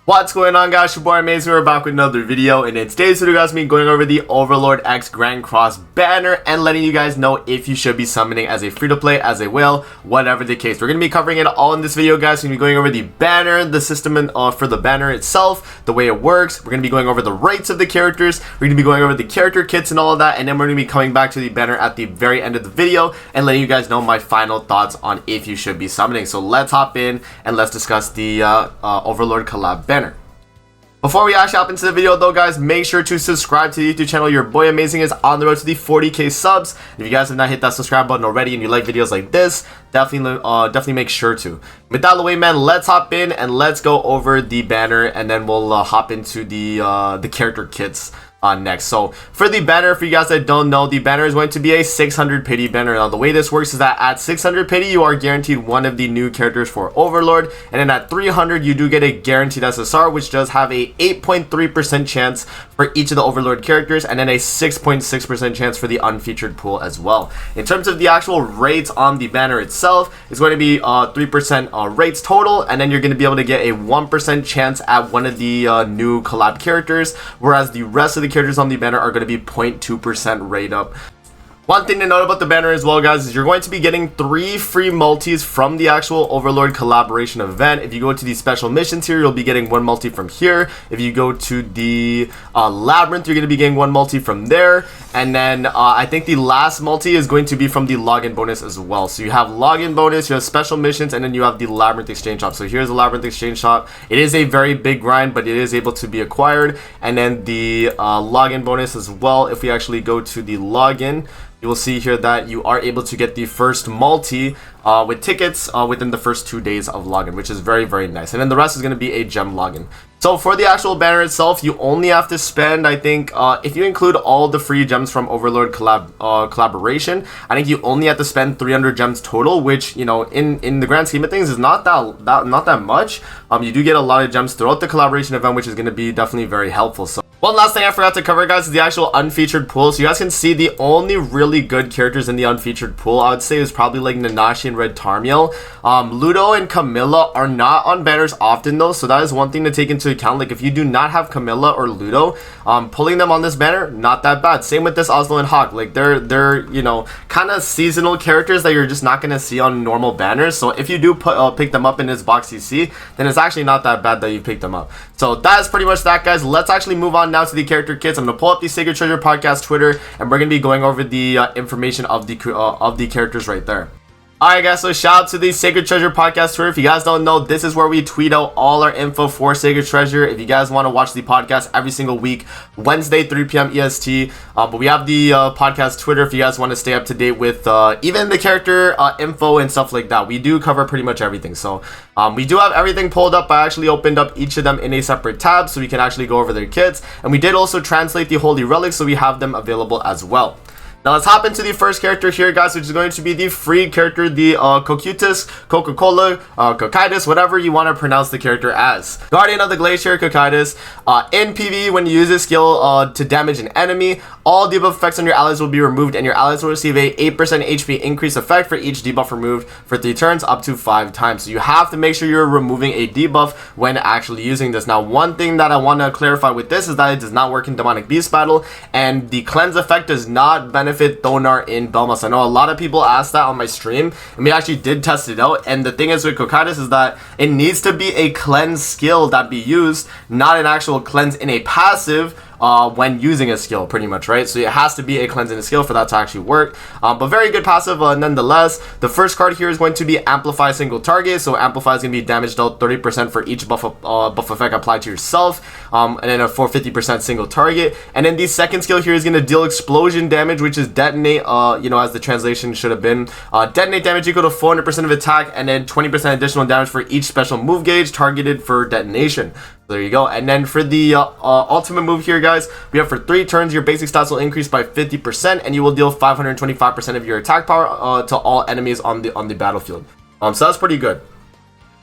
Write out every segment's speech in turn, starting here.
What's going on, guys? Your boy Maze. We're back with another video, and in today's video, guys, me going over the Overlord X Grand Cross banner and letting you guys know if you should be summoning as a free-to-play, as a whale, whatever the case. We're going to be covering it all in this video, guys. We're going to be going over the banner, the system for the banner itself, the way it works. We're going to be going over the rates of the characters. We're going to be going over the character kits and all of that, and then we're going to be coming back to the banner at the very end of the video and letting you guys know my final thoughts on if you should be summoning. So let's hop in and let's discuss the Overlord collab banner. Before we actually hop into the video though, guys, make sure to subscribe to the YouTube channel. Your boy Amazing is on the road to the 40k subs. If you guys have not hit that subscribe button already and you like videos like this, definitely make sure to. With that out of the way, man, let's hop in and let's go over the banner, and then we'll hop into the character kits next. So for the banner, for you guys that don't know, the banner is going to be a 600 pity banner. Now the way this works is that at 600 pity you are guaranteed one of the new characters for Overlord, and then at 300 you do get a guaranteed SSR, which does have a 8.3% chance for each of the Overlord characters, and then a 6.6% chance for the unfeatured pool as well. In terms of the actual rates on the banner itself, it's going to be 3% rates total, and then you're going to be able to get a 1% chance at one of the new collab characters, whereas the rest of the characters on the banner are going to be 0.2% rate up. One thing to note about the banner as well, guys, is you're going to be getting 3 free multis from the actual Overlord collaboration event. If you go to the special missions here, you'll be getting 1 multi from here. If you go to the labyrinth, you're going to be getting 1 multi from there. And then I think the last multi is going to be from the login bonus as well. So you have login bonus, you have special missions, and then you have the labyrinth exchange shop. So here's the labyrinth exchange shop. It is a very big grind, but it is able to be acquired. And then the login bonus as well. If we actually go to the login, you will see here that you are able to get the first multi with tickets within the first 2 days of login, which is very, very nice. And then the rest is going to be a gem login. So for the actual banner itself, you only have to spend, I think, if you include all the free gems from Overlord collaboration, I think you only have to spend 300 gems total, which, you know, in the grand scheme of things is not that much. You do get a lot of gems throughout the collaboration event, which is going to be definitely very helpful. So one last thing I forgot to cover, guys, is the actual unfeatured pool. So you guys can see the only really good characters in the unfeatured pool, I would say, is probably like Nanashi and Red Tarmiel. Ludo and Camilla are not on banners often though, so that is one thing to take into account. Like if you do not have Camilla or Ludo, pulling them on this banner, not that bad. Same with this Oslo and Hawk. Like they're you know, kind of seasonal characters that you're just not going to see on normal banners. So if you do pick them up in this box you see, then it's actually not that bad that you picked them up. So that is pretty much that, guys. Let's actually move on now to the character kits. I'm gonna pull up the Sacred Treasure Podcast Twitter, and we're gonna be going over the information of the characters right there. Alright, guys, so shout out to the Sacred Treasure Podcast Twitter. If you guys don't know, this is where we tweet out all our info for Sacred Treasure. If you guys want to watch the podcast every single week, Wednesday, 3 p.m. EST. But we have the podcast Twitter if you guys want to stay up to date with even the character info and stuff like that. We do cover pretty much everything. So we do have everything pulled up. I actually opened up each of them in a separate tab so we can actually go over their kits. And we did also translate the Holy Relics, so we have them available as well. Now let's hop into the first character here, guys, which is going to be the free character, the Cutus, Coca-Cola, Cutus, whatever you want to pronounce the character as. Guardian of the Glacier, Cutus. In PvE, when you use this skill to damage an enemy, all debuff effects on your allies will be removed, and your allies will receive a 8% HP increase effect for each debuff removed for 3 turns up to 5 times. So you have to make sure you're removing a debuff when actually using this. Now, one thing that I want to clarify with this is that it does not work in Demonic Beast Battle, and the cleanse effect does not benefit Thonar in Belmas. I know a lot of people asked that on my stream, and we actually did test it out. And the thing is with Cutus is that it needs to be a cleanse skill that be used, not an actual cleanse in a passive when using a skill, pretty much, right? So it has to be a cleansing skill for that to actually work. But very good passive nonetheless. The first card here is going to be Amplify Single Target. So Amplify is going to be damaged out 30% for each buff effect applied to yourself, and then for 50% single target. And then the second skill here is going to deal explosion damage, which is detonate, you know, as the translation should have been. Detonate damage equal to 400% of attack, and then 20% additional damage for each special move gauge targeted for detonation. There you go. And then for the ultimate move here, guys, we have for 3 turns, your basic stats will increase by 50%, and you will deal 525% of your attack power to all enemies on the battlefield. So that's pretty good.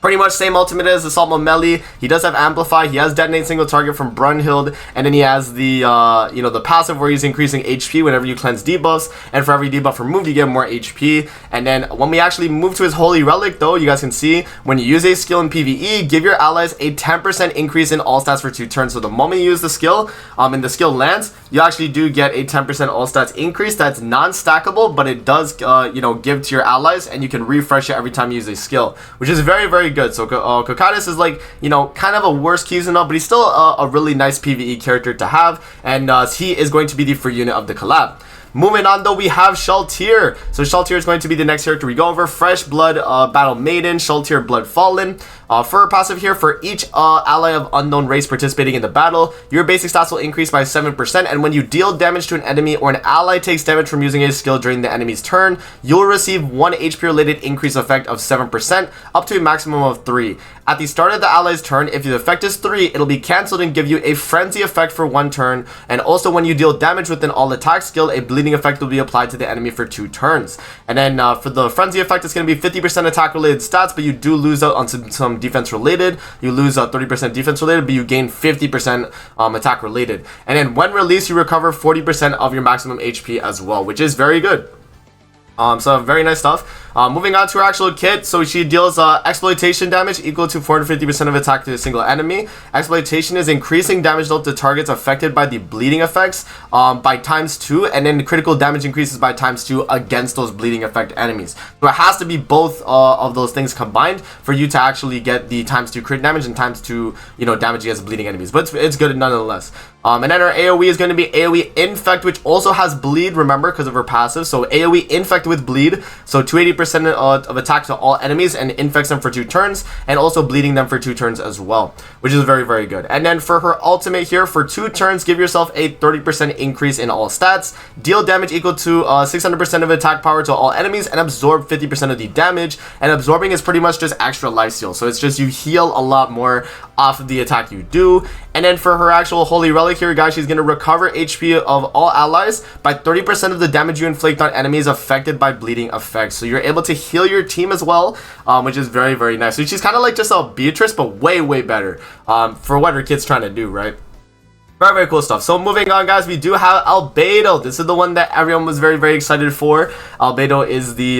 Pretty much same ultimate as Assault Melee. He does have Amplify. He has Detonate Single Target from Brunhild, and then he has the the passive where he's increasing HP whenever you cleanse debuffs, and for every debuff removed you get more HP. And then when we actually move to his Holy Relic though, you guys can see when you use a skill in PvE, give your allies a 10% increase in all stats for 2 turns. So the moment you use the skill, and the skill lands, you actually do get a 10% all stats increase. That's non-stackable, but it does give to your allies, and you can refresh it every time you use a skill, which is very, very good. So Cutus is like, kind of a worse Cutus, but he's still a really nice PvE character to have, and he is going to be the free unit of the collab. Moving on though, we have Shaltir. So Shaltir is going to be the next character we go over. Fresh Blood Battle Maiden, Shaltir Blood Fallen. For a passive here, for each ally of unknown race participating in the battle, your basic stats will increase by 7%, and when you deal damage to an enemy or an ally takes damage from using a skill during the enemy's turn, you'll receive 1 HP related increase effect of 7%, up to a maximum of 3. At the start of the ally's turn, if the effect is 3, it'll be cancelled and give you a frenzy effect for 1 turn, and also when you deal damage with an all attack skill, a bleeding effect will be applied to the enemy for 2 turns. And then for the frenzy effect, it's going to be 50% attack related stats, but you do lose out on some defense related. You lose 30% defense related, but you gain 50% attack related. And then when released, you recover 40% of your maximum HP as well, which is very good. So very nice stuff. Moving on to her actual kit. So she deals exploitation damage equal to 450% of attack to a single enemy. Exploitation is increasing damage dealt to targets affected by the bleeding effects by ×2, and then critical damage increases by ×2 against those bleeding effect enemies. So it has to be both of those things combined for you to actually get the ×2 crit damage and ×2 damage against bleeding enemies. But it's good nonetheless. And then her AoE is going to be AoE Infect, which also has Bleed, remember, because of her passive. So AoE Infect with Bleed, so 280% of attack to all enemies, and infects them for 2 turns, and also bleeding them for 2 turns as well, which is very, very good. And then for her ultimate here, for 2 turns, give yourself a 30% increase in all stats, deal damage equal to 600% of attack power to all enemies, and absorb 50% of the damage. And absorbing is pretty much just extra life steal, so it's just you heal a lot more off of the attack you do. And then for her actual Holy Relic here, guys, she's going to recover HP of all allies by 30% of the damage you inflict on enemies affected by bleeding effects. So you're able to heal your team as well, which is very, very nice. So she's kind of like just a Beatrice, but way, way better for what her kid's trying to do, right? Very, very cool stuff. So moving on, guys, we do have Albedo. This is the one that everyone was very, very excited for. Albedo is the,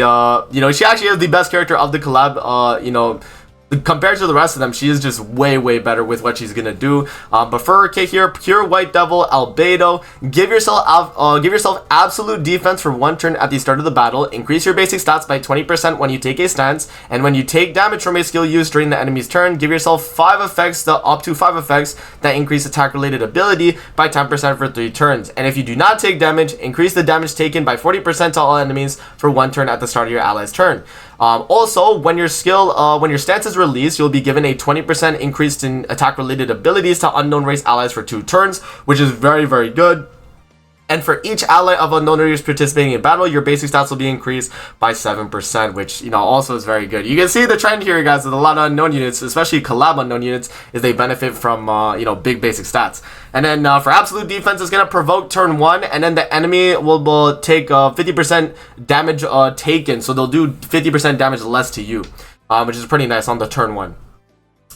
she actually is the best character of the collab, compared to the rest of them. She is just way, way better with what she's gonna do. But for her kit here, Pure White Devil Albedo, give yourself absolute defense for 1 turn at the start of the battle. Increase your basic stats by 20% when you take a stance, and when you take damage from a skill used during the enemy's turn, give yourself 5 effects, up to 5 effects that increase attack related ability by 10% for 3 turns. And if you do not take damage, increase the damage taken by 40% to all enemies for 1 turn at the start of your ally's turn. Also, when your stance is released, you'll be given a 20% increase in attack related abilities to unknown race allies for 2 turns, which is very, very good. And for each ally of unknown race participating in battle, your basic stats will be increased by 7%, which, also is very good. You can see the trend here, guys, with a lot of unknown units, especially collab unknown units, is they benefit from, big basic stats. And then for absolute defense, it's going to provoke turn 1, and then the enemy will take 50% damage taken, so they'll do 50% damage less to you, which is pretty nice on the turn 1.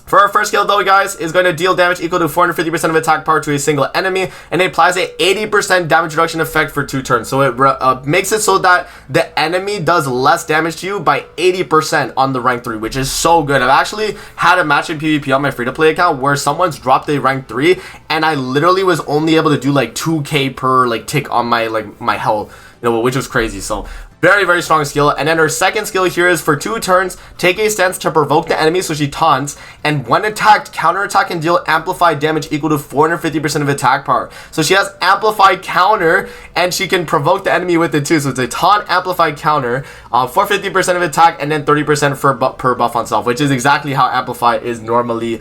For our first skill though, guys, is going to deal damage equal to 450% of attack power to a single enemy, and it applies a 80% damage reduction effect for 2 turns. So it makes it so that the enemy does less damage to you by 80% on the rank 3, which is so good. I've actually had a match in PvP on my free-to-play account where someone's dropped a rank 3, and I literally was only able to do like 2k per tick on my health, which was crazy. So very, very strong skill. And then her second skill here is for 2 turns, take a stance to provoke the enemy, so she taunts, and when attacked, counterattack and deal amplified damage equal to 450% of attack power. So she has amplified counter, and she can provoke the enemy with it too. So it's a taunt amplified counter for 50% of attack, and then 30% for per buff on self, which is exactly how amplify is normally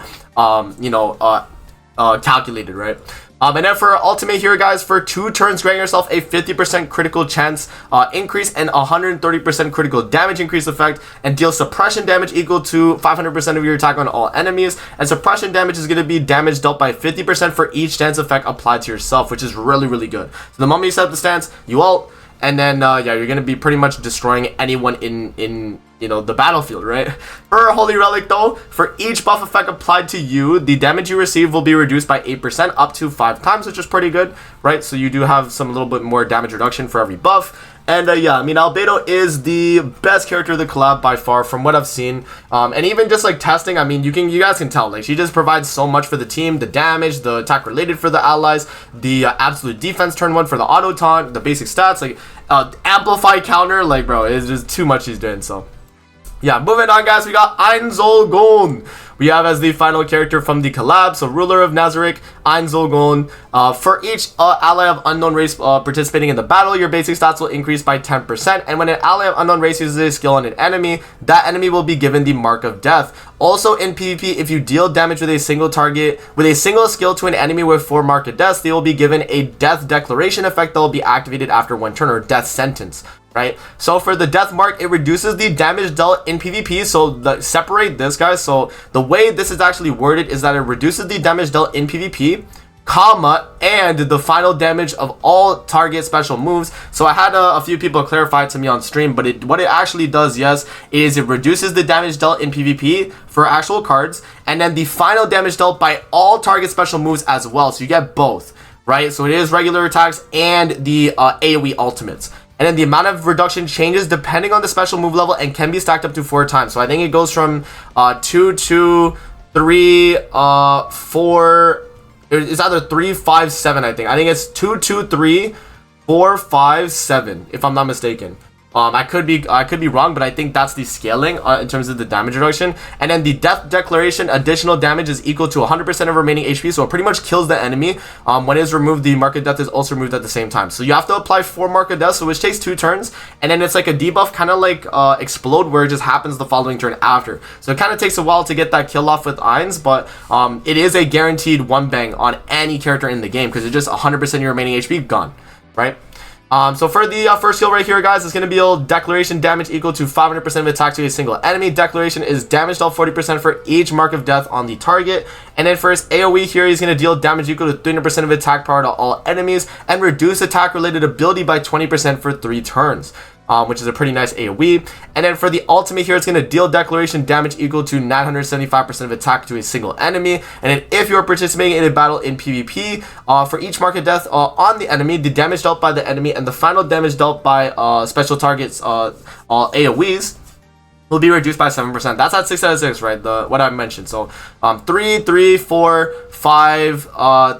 calculated, right? And then for ultimate here, guys, for 2 turns, grant yourself a 50% critical chance increase and 130% critical damage increase effect, and deal suppression damage equal to 500% of your attack on all enemies. And suppression damage is going to be damage dealt by 50% for each stance effect applied to yourself, which is really, really good. So the moment you set up the stance, you ult, and then yeah, you're gonna be pretty much destroying anyone in you know, the battlefield, right? For Holy Relic though, for each buff effect applied to you, the damage you receive will be reduced by 8% up to 5 times, which is pretty good, right? So you do have some little bit more damage reduction for every buff. And yeah, I mean, Albedo is the best character of the collab by far from what I've seen. And even just like testing, I mean, you guys can tell, like, she just provides so much for the team. The damage, the attack related for the allies, the absolute defense turn 1 for the auto taunt, the basic stats, like amplify counter, like, bro, it's just too much she's doing. So yeah, moving on, guys, we got Enzon. We have as the final character from the collab, so Ruler of Nazarick, Enzon. For each ally of unknown race participating in the battle, your basic stats will increase by 10%, and when an ally of unknown race uses a skill on an enemy, that enemy will be given the Mark of Death. Also in PvP, if you deal damage with a single target, with a single skill to an enemy with 4 Mark of Death, they will be given a Death Declaration effect that will be activated after 1 turn, or Death Sentence. Right, so for the death mark, it reduces the damage dealt in PvP. So separate this, guys. So the way this is actually worded is that it reduces the damage dealt in PvP, comma, and the final damage of all target special moves. So I had a few people clarify it to me on stream, but what it actually does, yes, is it reduces the damage dealt in PvP for actual cards, and then the final damage dealt by all target special moves as well. So you get both, right? So it is regular attacks and the AoE ultimates. And then the amount of reduction changes depending on the special move level and can be stacked up to 4 times. So I think it goes from 2, 2, 3, 4. It's either 3, 5, 7. I think it's 2, 2, 3, 4, 5, 7. If I'm not mistaken. I could be wrong, but I think that's the scaling in terms of the damage reduction. And then the Death Declaration, additional damage is equal to 100% of remaining HP, so it pretty much kills the enemy. When it is removed, the Mark of Death is also removed at the same time. So you have to apply 4 Mark of Death, so which takes 2 turns, and then it's like a debuff, kind of like Explode, where it just happens the following turn after. So it kind of takes a while to get that kill off with Ainz, but it is a guaranteed 1 bang on any character in the game, because it's just 100% of your remaining HP gone, right? So for the first skill right here, guys, it's going to be Declaration damage equal to 500% of attack to a single enemy. Declaration is damage dealt 40% for each Mark of Death on the target. And then for his AoE here, he's going to deal damage equal to 300% of attack power to all enemies and reduce attack related ability by 20% for 3 turns. Which is a pretty nice AoE. And then for the ultimate here, it's going to deal Declaration damage equal to 975% of attack to a single enemy. And then if you're participating in a battle in PvP, for each Mark of Death on the enemy, the damage dealt by the enemy and the final damage dealt by special targets AoEs will be reduced by 7%. That's at 6 out of 6, right? What I mentioned. So 3, 3, 4, 5, 3.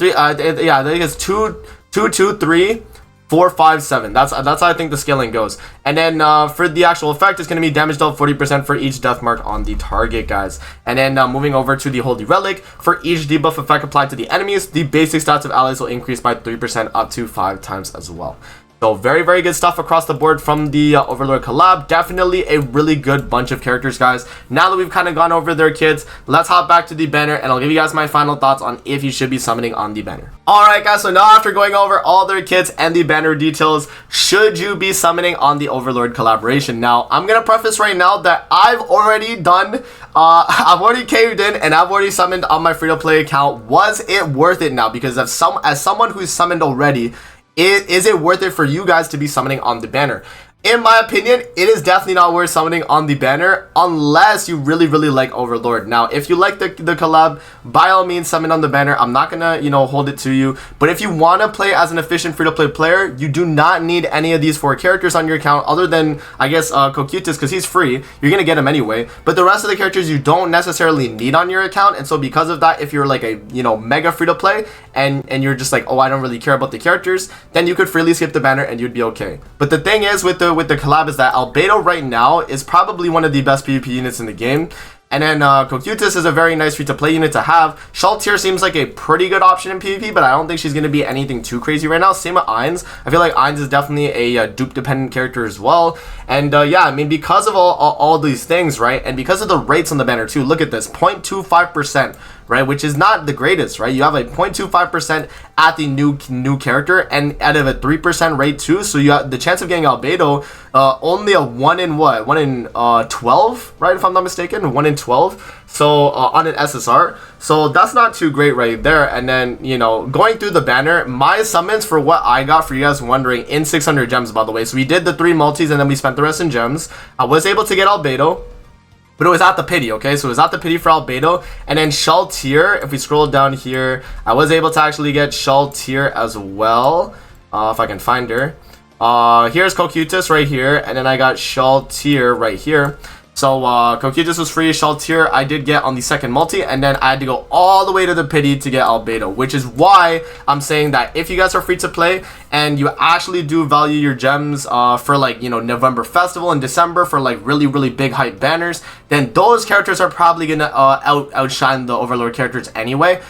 Yeah, I think it's 2, 2, 2, 3. 4, 5, 7. That's how I think the scaling goes. And then for the actual effect, it's going to be damage dealt 40% for each death mark on the target, guys. And then moving over to the Holy Relic, for each debuff effect applied to the enemies, the basic stats of allies will increase by 3% up to 5 times as well. So very, very good stuff across the board from the Overlord collab. Definitely a really good bunch of characters, guys. Now that we've kind of gone over their kits, let's hop back to the banner, and I'll give you guys my final thoughts on if you should be summoning on the banner. Alright, guys, so now after going over all their kits and the banner details, should you be summoning on the Overlord collaboration? Now, I'm going to preface right now that I've already done, I've already caved in, and I've already summoned on my free-to-play account. Was it worth it now? Because as someone who's summoned already, is it worth it for you guys to be summoning on the banner? In my opinion, it is definitely not worth summoning on the banner unless you really, really like Overlord. Now, if you like the collab, by all means, summon on the banner. I'm not gonna, hold it to you. But if you want to play as an efficient free-to-play player, you do not need any of these 4 characters on your account other than, I guess, Cutus, because he's free. You're gonna get him anyway. But the rest of the characters you don't necessarily need on your account. And so because of that, if you're like a, mega free-to-play and you're just like, oh, I don't really care about the characters, then you could freely skip the banner and you'd be okay. But the thing is with the collab is that Albedo right now is probably one of the best PvP units in the game. And then Cutus is a very nice free-to-play unit to have. Schultz here seems like a pretty good option in PvP, but I don't think she's going to be anything too crazy right now. Same with Ainz. I feel like Ainz is definitely a dupe-dependent character as well. And yeah, I mean, because of all these things, right? And because of the rates on the banner too, look at this, 0.25%. Right, which is not the greatest, right? You have a 0.25% at the new character, and out of a 3% rate too. So you have the chance of getting Albedo, only a 1 in 12, right? If I'm not mistaken, 1 in 12. So on an SSR, so that's not too great right there. And then, you know, going through the banner, my summons for what I got, for you guys wondering, in 600 gems, by the way. So we did the 3 multis and then we spent the rest in gems. I was able to get Albedo, but it was at the pity, okay? So it was at the pity for Albedo. And then Shaltir, if we scroll down here, I was able to actually get Shaltir as well, if I can find her. Here's Cutus right here, and then I got Shaltir right here. So Cutus was free, Shaltir I did get on the second multi, and then I had to go all the way to the pity to get Albedo, which is why I'm saying that if you guys are free to play and you actually do value your gems for, like, you know, November Festival and December for like really big hype banners, then those characters are probably gonna outshine the Overlord characters anyway.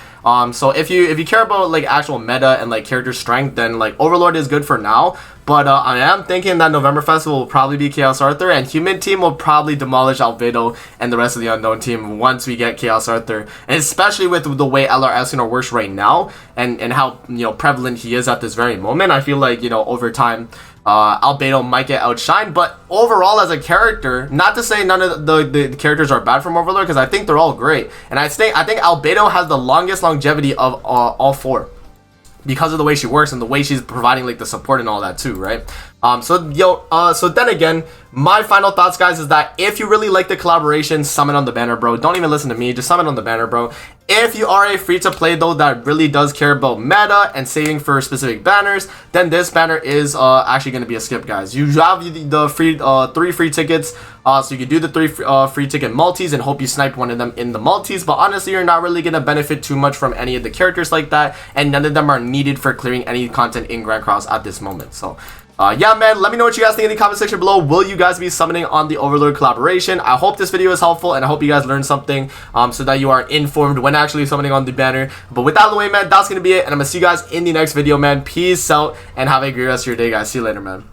So if you care about like actual meta and like character strength, then like Overlord is good for now. But I am thinking that November Festival will probably be Chaos Arthur, and Human Team will probably demolish Albedo and the rest of the Unknown Team once we get Chaos Arthur. And especially with the way LRS works right now, and how, you know, prevalent he is at this very moment, I feel like, you know, over time, Albedo might get outshined. But overall, as a character, not to say none of the characters are bad from Overlord, because I think they're all great, and I think Albedo has the longest longevity of all 4, because of the way she works and the way she's providing like the support and all that too, right? So then again, my final thoughts, guys, is that if you really like the collaboration, summon on the banner, bro. Don't even listen to me, just summon on the banner, bro. If you are a free-to-play, though, that really does care about meta and saving for specific banners, then this banner is actually going to be a skip, guys. You have the free 3 free tickets, so you can do the 3 free ticket multis and hope you snipe one of them in the multis, but honestly, you're not really going to benefit too much from any of the characters like that, and none of them are needed for clearing any content in Grand Cross at this moment. So yeah, man, let me know what you guys think in the comment section below. Will you guys be summoning on the Overlord collaboration? I hope this video is helpful, and I hope you guys learned something, so that you are informed when actually summoning on the banner. But with that out of the way, man, that's gonna be it, and I'm gonna see you guys in the next video, man. Peace out, and have a great rest of your day, guys. See you later, man.